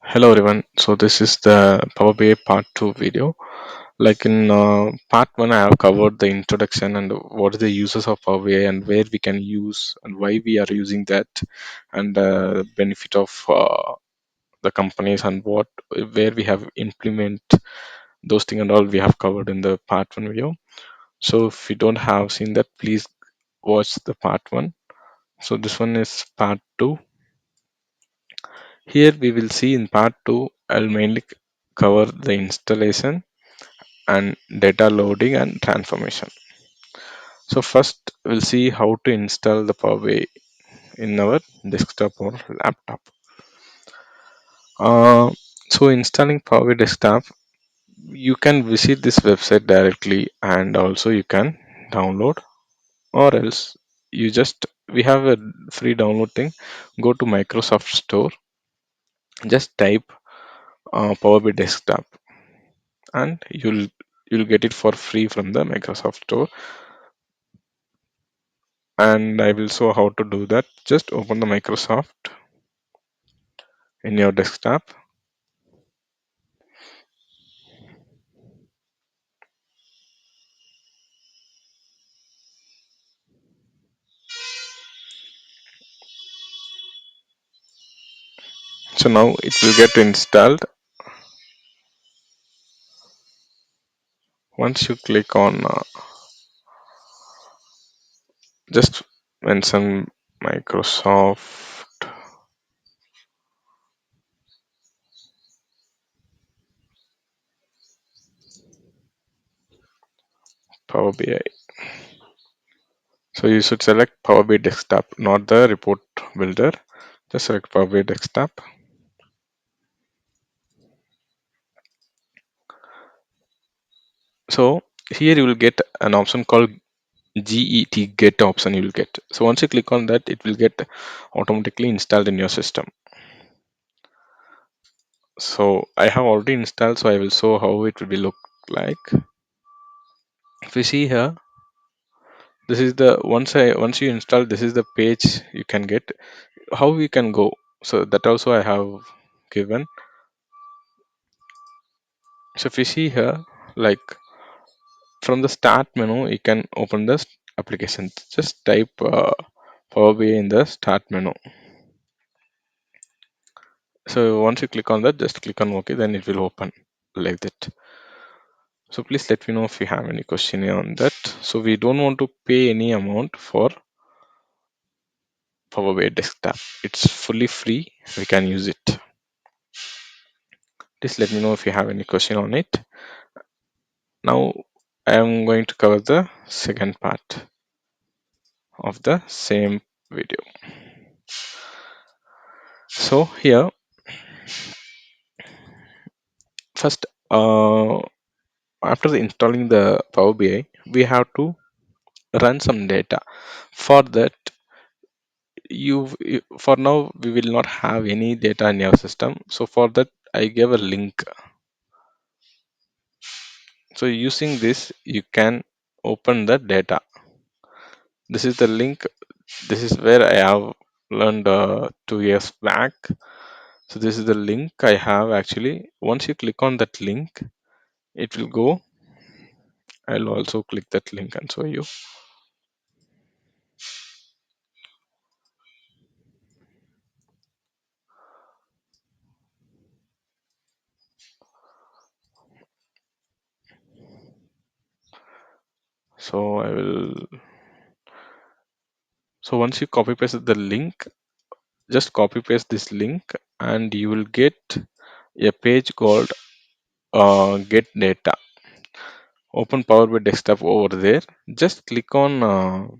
Hello everyone. So this is the Power BI Part 2 video. Like in Part 1, I have covered the introduction and what are the uses of Power BI and where we can use and why we are using that, and the benefit of the companies and what where we have implement those things and all we have covered in the Part 1 video. So if you don't have seen that, please watch the Part 1. So this one is Part 2. Here we will see in Part 2, I'll mainly cover the installation and data loading and transformation. So first we'll see how to install the Power BI in our desktop or laptop. Uh, so installing Power BI desktop, you can visit this website directly and also you can download, or else you just we have a free download thing. Go to Microsoft Store, just type Power BI desktop and you'll get it for free from the Microsoft Store. And I will show how to do that. Just open the Microsoft in your desktop. So now it will get installed. Once you click on just mention Microsoft Power BI. So you should select Power BI desktop, not the report builder. Just select Power BI desktop. So here you will get an option called get option you will get. So once you click on that, it will get automatically installed in your system. So I have already installed, so I will show how it will be look like. If you see here, this is the once you install, this is the page you can get. How we can go? So that also I have given. So if you see here, like from the start menu, you can open this application. Just type Power BI in the start menu. So once you click on that, just click on OK, then it will open like that. So please let me know if you have any question on that. So we don't want to pay any amount for Power BI desktop. It's fully free. We can use it. Please let me know if you have any question on it. Now I am going to cover the second part of the same video. So here, first, after installing the Power BI, we have to run some data. For that, for now we will not have any data in your system. So for that, I gave a link. So using this, you can open the data. This is the link. This is where I have learned 2 years back. So this is the link I have actually. Once you click on that link, it will go. I'll also click that link and show you. So I will. So once you copy paste the link, just copy paste this link, and you will get a page called Get Data. Open Power BI Desktop over there. Just click on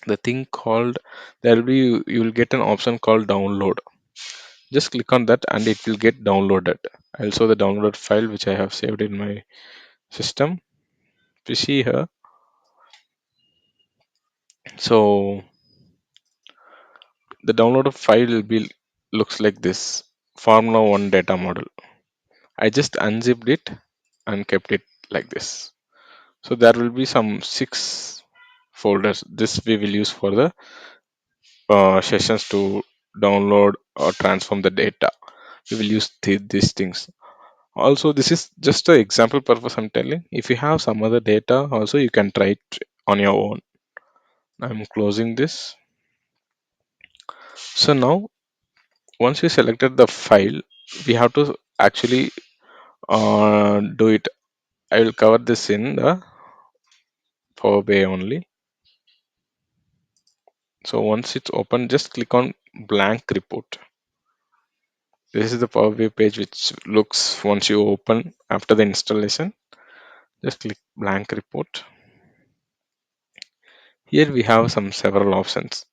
the thing called. There will be you will get an option called Download. Just click on that and it will get downloaded. I'll show the download file which I have saved in my system. You see here. So the downloaded file will be looks like this Formula One data model. I just unzipped it and kept it like this. So there will be some 6 folders. This we will use for the sessions to download or transform the data. we will use these things. Also, this is just an example purpose I'm telling. If you have some other data, also you can try it on your own. I'm closing this. So now, once we selected the file, we have to actually do it. I will cover this in the Power BI only. So once it's open, just click on blank report. This is the Power BI page which looks once you open after the installation. Just click blank report. Here we have some several options.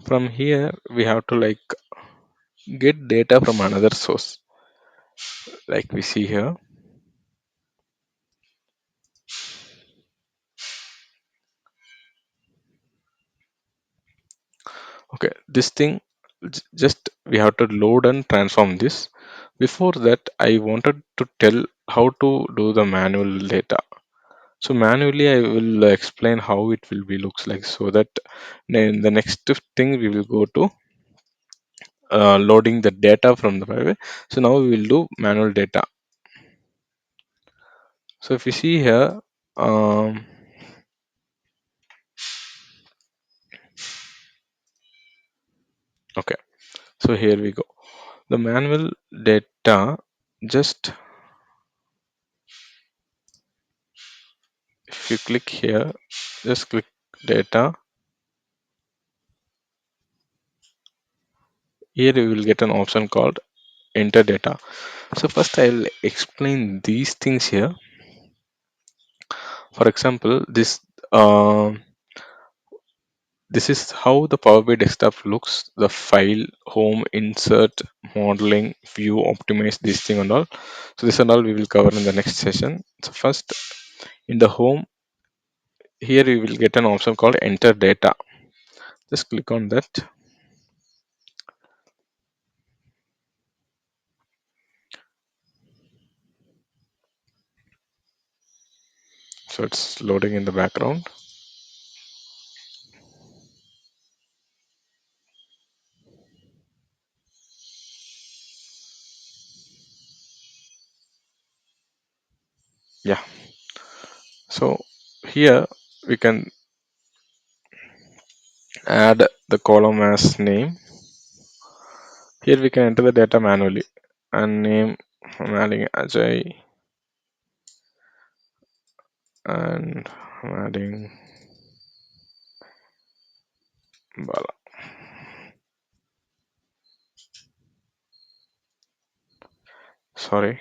From here we have to like get data from another source. Like we see here. Okay, this thing just we have to load and transform this. Before that, I wanted to tell how to do the manual data. So manually I will explain how it will be looks like, so that then the next thing we will go to loading the data from the file. So now we will do manual data. So if you see here, um, okay, so here we go. The manual data, just if you click here, just click data. Here you will get an option called enter data. So first I will explain these things here. For example, this is how the Power BI desktop looks. The file, home, insert, modeling, view, optimize, this thing and all. So this and all we will cover in the next session. So first in the home, here you will get an option called enter data. Just click on that. So it's loading in the background. Yeah. So here we can add the column as name. Here we can enter the data manually and name. I'm adding Ajay and I'm adding Bala. Sorry,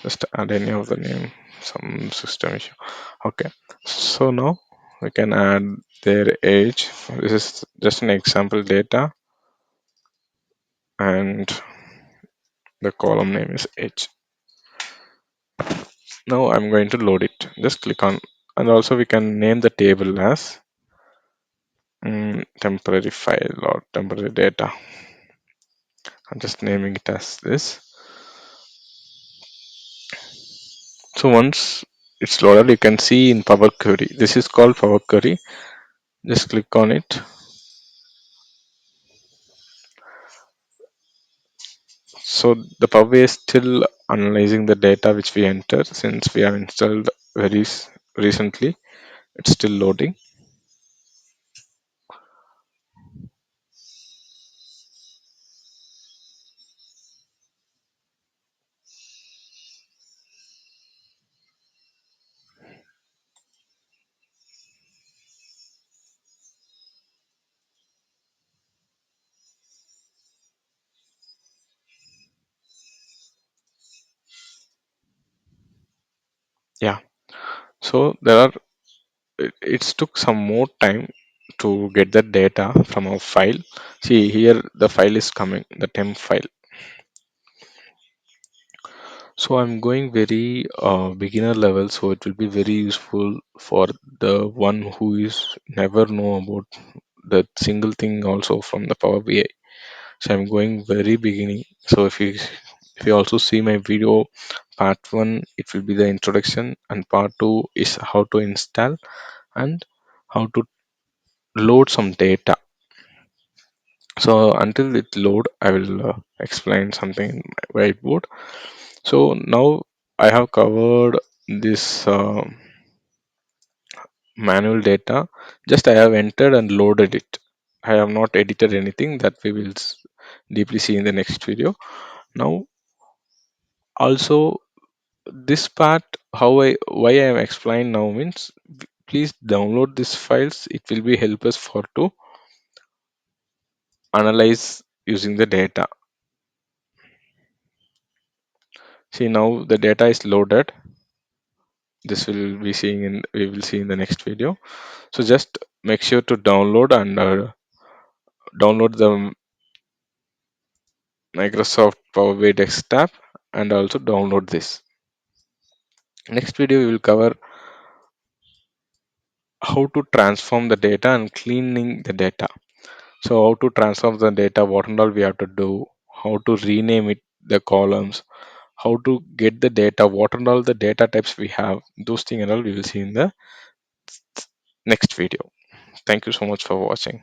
just add any of the name. Some system issue. Okay, so now we can add their age. This is just an example data, and the column name is age. Now I'm going to load it. Just click on, and also we can name the table as temporary file or temporary data. I'm just naming it as this. So once it's loaded, you can see in Power Query. This is called Power Query. Just click on it. So the Power BI is still analyzing the data which we entered since we have installed recently. It's still loading. Yeah. So there are. It took some more time to get the data from our file. See here, the file is coming, the temp file. So I'm going very beginner level, so it will be very useful for the one who is never know about the single thing also from the Power BI. So I'm going very beginning. So if you also see my video, part one, it will be the introduction, and part two is how to install and how to load some data. So until it load, I will explain something in my whiteboard. So now I have covered this manual data. Just I have entered and loaded it. I have not edited anything, that we will deeply see in the next video. Now also, this part, how I why I am explaining now means, please download these files. It will be help us for to analyze using the data. See, now the data is loaded. This will be seeing in we will see in the next video. So just make sure to download and download the Microsoft Power BI desktop, and also download this. Next video we will cover how to transform the data and cleaning the data. So how to transform the data, what and all we have to do, how to rename it, the columns, how to get the data, what and all the data types we have, those things and all we will see in the next video. Thank you so much for watching.